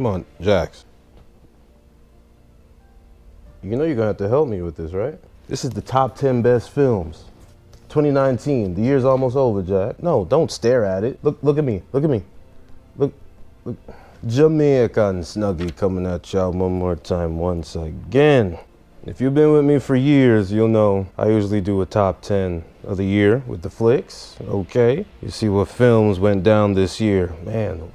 Come on, Jax. You know you're gonna have to help me with this, right? This is the top 10 best films. 2019, the year's almost over, Jack. No, don't stare at it. Look at me, look at me. Look. Jamaican Snuggie coming at y'all one more time, once again. If you've been with me for years, you'll know I usually do a top 10 of the year with the flicks, okay? You see what films went down this year. Man,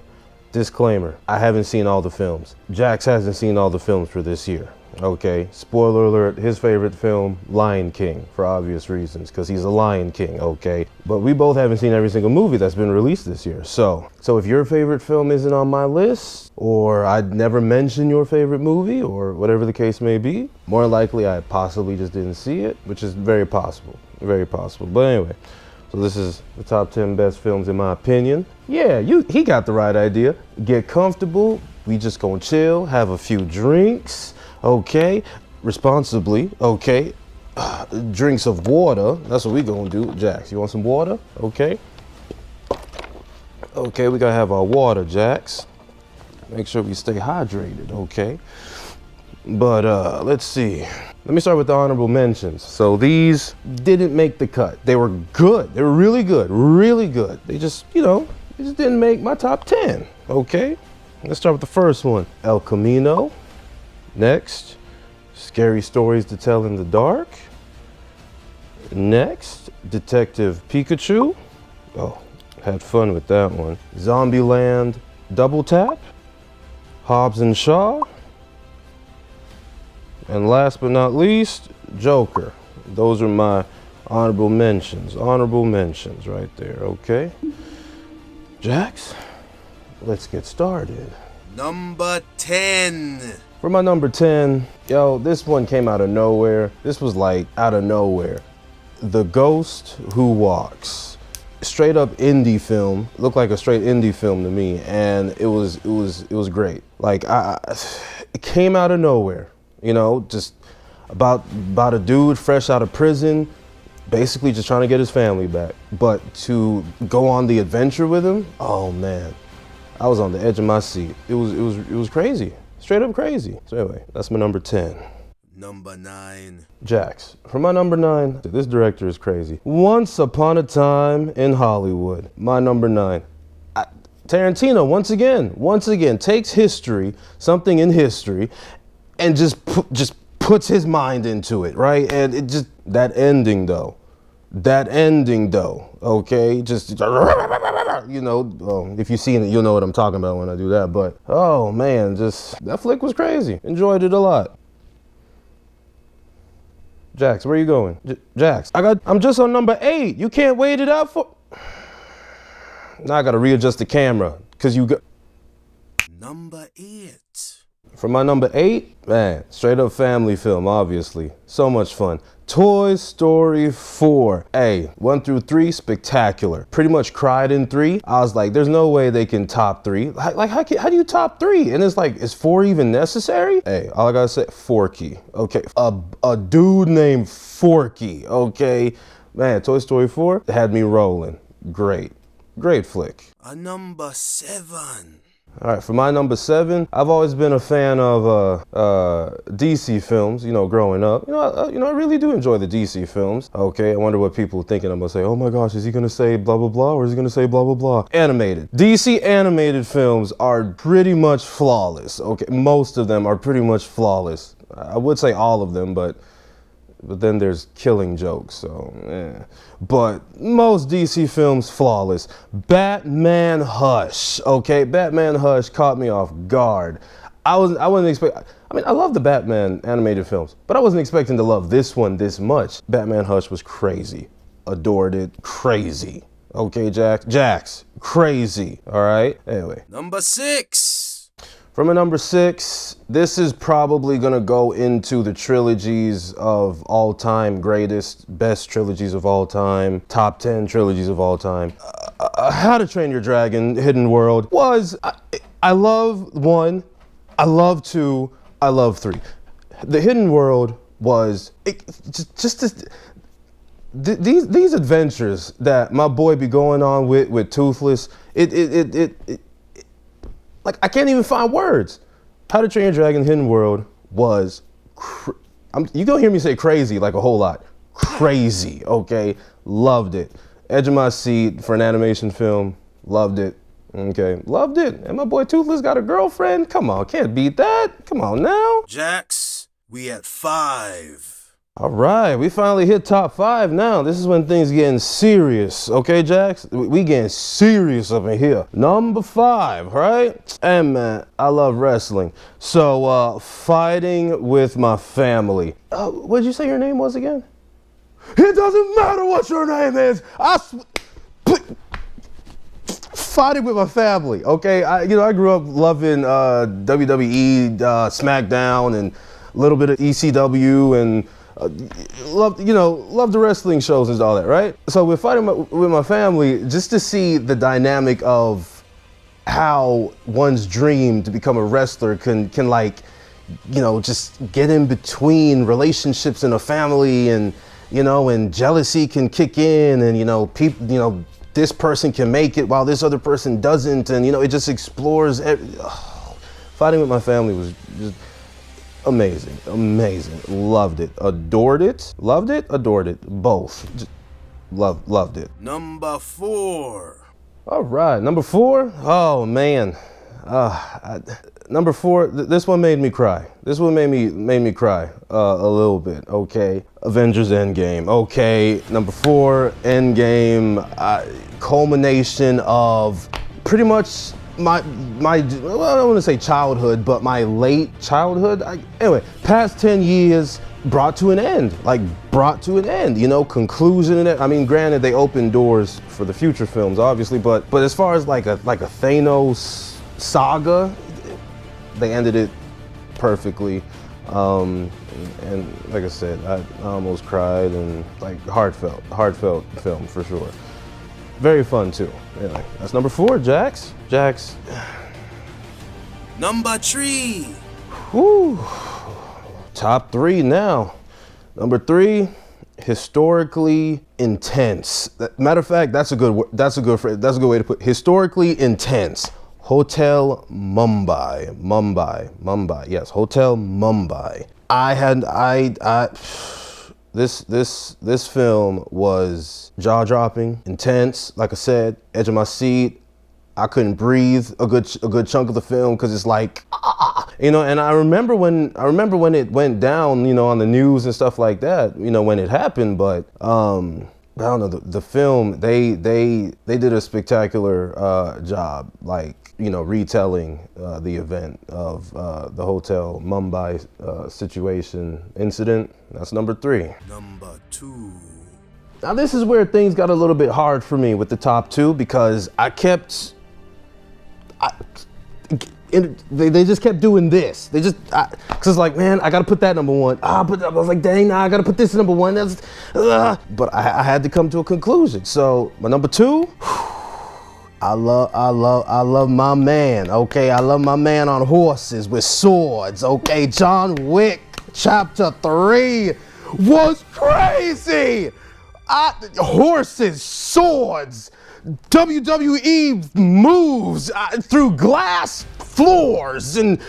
disclaimer, I haven't seen all the films. Jax hasn't seen all the films for this year, okay? Spoiler alert, his favorite film, Lion King, for obvious reasons, because he's a Lion King, okay? But we both haven't seen every single movie that's been released this year. So if your favorite film isn't on my list, or I'd never mention your favorite movie, or whatever the case may be, more likely I possibly just didn't see it, which is very possible, very possible. But anyway, so this is the top 10 best films in my opinion. Yeah, he got the right idea. Get comfortable, we just gonna chill, have a few drinks, okay? Responsibly, okay? Drinks of water, that's what we gonna do. Jax, you want some water? Okay. Okay, we gotta have our water, Jax. Make sure we stay hydrated, okay? But let's see. Let me start with the honorable mentions. So these didn't make the cut. They were good. They were really good, really good. They just, you know, they just didn't make my top 10, okay? Let's start with the first one. El Camino. Next, Scary Stories to Tell in the Dark. Next, Detective Pikachu. Oh, had fun with that one. Zombieland Double Tap. Hobbs and Shaw. And last but not least, Joker. Those are my honorable mentions. Honorable mentions right there, okay? Jax, let's get started. Number 10. For my number 10, yo, this one came out of nowhere. This was like out of nowhere. The Ghost Who Walks. Straight up indie film. Looked like a straight indie film to me, and it was great. Like it came out of nowhere. You know, just about a dude fresh out of prison, basically just trying to get his family back. But to go on the adventure with him, oh man, I was on the edge of my seat. It was crazy, straight up crazy. So anyway, that's my number 10. Number 9. Jax. For my number 9, this director is crazy. Once Upon a Time in Hollywood, my number 9. Tarantino, once again, takes history, something in history, and just puts his mind into it, right? And it just, that ending though, okay? Just, you know, if you've seen it, you'll know what I'm talking about when I do that. But, oh man, just, that flick was crazy. Enjoyed it a lot. Jax, where are you going? Jax, I'm just on number 8. You can't wait it out for... Now I gotta readjust the camera, cause you got... Number 8. For my number 8, man, straight up family film, obviously. So much fun. Toy Story 4. Hey, 1 through 3, spectacular. Pretty much cried in 3. I was like, there's no way they can top 3. Like how do you top 3? And it's like, is 4 even necessary? Hey, all I gotta say, Forky, okay? A dude named Forky, okay? Man, Toy Story 4 had me rolling. Great flick. A number 7. All right, for my number 7, I've always been a fan of DC films, you know, growing up. You know, I really do enjoy the DC films. Okay, I wonder what people are thinking. I'm gonna say, oh my gosh, is he gonna say blah, blah, blah, or is he gonna say blah, blah, blah? Animated. DC animated films are pretty much flawless, okay? Most of them are pretty much flawless. I would say all of them, but then there's killing jokes, so But most DC films, flawless. Batman Hush, okay? Batman Hush caught me off guard. I wasn't expecting, I mean, I love the Batman animated films, but I wasn't expecting to love this one this much. Batman Hush was crazy. Adored it, crazy. Okay, Jax, crazy, all right? Anyway. Number 6. From a number 6, this is probably gonna go into the trilogies of all time, greatest, best trilogies of all time, top 10 trilogies of all time. How to Train Your Dragon, Hidden World was, I love 1, I love 2, I love 3. The Hidden World was, these adventures that my boy be going on with Toothless, like, I can't even find words. How to Train Your Dragon Hidden World was, you gonna hear me say crazy like a whole lot. Crazy, okay? Loved it. Edge of my seat for an animation film. Loved it. Okay, loved it. And my boy Toothless got a girlfriend. Come on, can't beat that. Come on now. Jax, we at 5. All right, we finally hit top 5 now. This is when things getting serious. Okay, Jax? We getting serious up in here. Number 5, right? And man, I love wrestling. So, fighting with my family. What did you say your name was again? It doesn't matter what your name is. Fighting with my family, okay? I grew up loving WWE, SmackDown, and a little bit of ECW, and loved the wrestling shows and all that, right? So we're fighting with my family just to see the dynamic of how one's dream to become a wrestler can like, just get in between relationships in a family, and and jealousy can kick in, and people, this person can make it while this other person doesn't, and it just explores. Fighting with my family was just amazing, amazing. Loved it, adored it, loved it, adored it, both. Just loved it. Number 4. All right, number 4. Oh man, number 4. This one made me cry. This one made me cry a little bit. Okay, Avengers Endgame. Okay, number 4, Endgame. Culmination of pretty much my well, I don't want to say childhood, but my late childhood. Anyway, past 10 years brought to an end. Conclusion in it. I mean, granted, they opened doors for the future films, obviously, but as far as like a Thanos saga, they ended it perfectly. And like I said, I almost cried, and like heartfelt film for sure. Very fun too. Anyway, that's number 4, Jax. Number 3. Whew. Top 3 now. Number 3, historically intense. Matter of fact, that's a good way to put it. Historically intense. Hotel Mumbai. Yes, Hotel Mumbai. This film was jaw-dropping, intense. Like I said, edge of my seat. I couldn't breathe a good chunk of the film because it's like, And I remember when it went down, on the news and stuff like that, when it happened. But I don't know, the film, they did a spectacular job, like, retelling the event of the Hotel Mumbai incident. That's number 3. Number 2. Now this is where things got a little bit hard for me with the top 2, because they just kept doing this. Because it's like, man, I gotta put that number 1. But I was like, dang, nah, I gotta put this number 1. But I had to come to a conclusion. So my number 2. I love my man, okay? I love my man on horses with swords, okay? John Wick Chapter 3 was crazy! Horses, swords, WWE moves through glass floors, and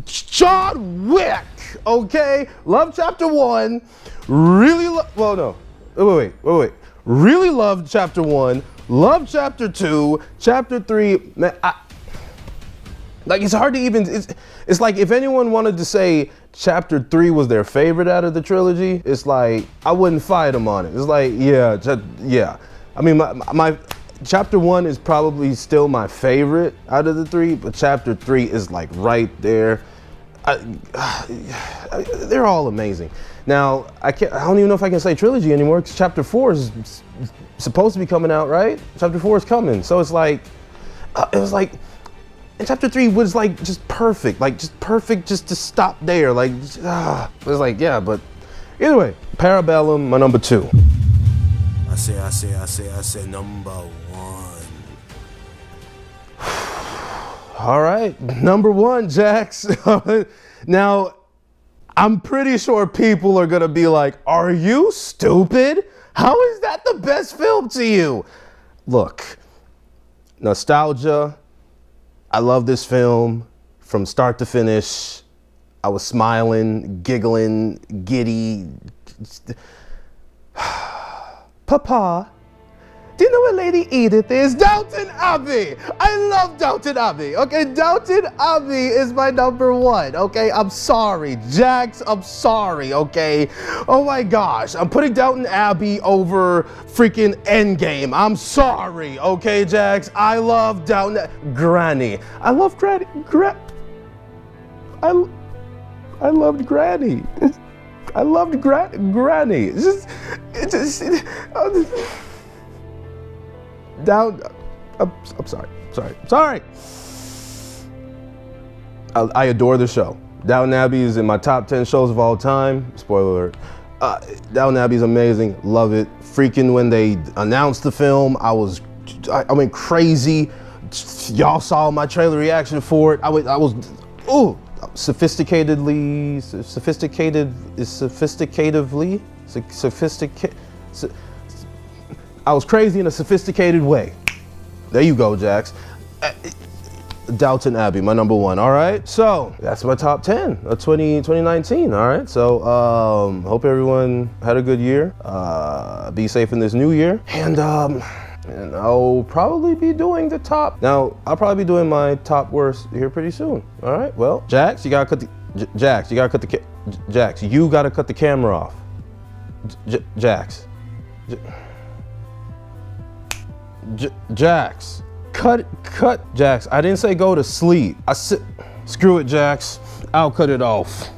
John Wick, okay? Love Chapter 1, really wait. Really loved Chapter 1. Love Chapter 2, Chapter 3, man, it's hard to even, it's like if anyone wanted to say Chapter 3 was their favorite out of the trilogy, it's like, I wouldn't fight them on it. It's like, yeah. I mean, my Chapter 1 is probably still my favorite out of the 3, but Chapter 3 is like right there. They're all amazing. Now, I don't even know if I can say trilogy anymore, because Chapter 4 is supposed to be coming out, right? Chapter 4 is coming, so it's like, it was like, and Chapter 3 was like just perfect just to stop there, like, it was like, yeah, but either way, Parabellum, my number 2. I say number 1. All right, number 1, Jax. Now, I'm pretty sure people are gonna be like, are you stupid? How is that the best film to you? Look, nostalgia. I love this film from start to finish. I was smiling, giggling, giddy. Papa, do you know what Lady Edith is? Downton Abbey! I love Downton Abbey, okay? Downton Abbey is my number one, okay? I'm sorry, Jax, I'm sorry, okay? Oh my gosh, I'm putting Downton Abbey over freaking Endgame. I'm sorry, okay, Jax? I love Downton... Granny. I love Granny. I loved Granny. I loved Granny. I'm sorry. I adore the show. Downton Abbey is in my top 10 shows of all time. Spoiler alert. Downton Abbey is amazing. Love it. Freaking when they announced the film, I went crazy. Y'all saw my trailer reaction for it. I was, ooh. Sophisticatively. I was crazy in a sophisticated way. There you go, Jax. Downton Abbey, my number one. All right, so that's my top 10 of 2019. All right, so hope everyone had a good year. Be safe in this new year, and I'll probably be doing the top. Now, I'll probably be doing my top worst here pretty soon. All right, well, Jax, you gotta cut the camera off. Jax. Jax. Cut. Jax, I didn't say go to sleep. Screw it, Jax. I'll cut it off.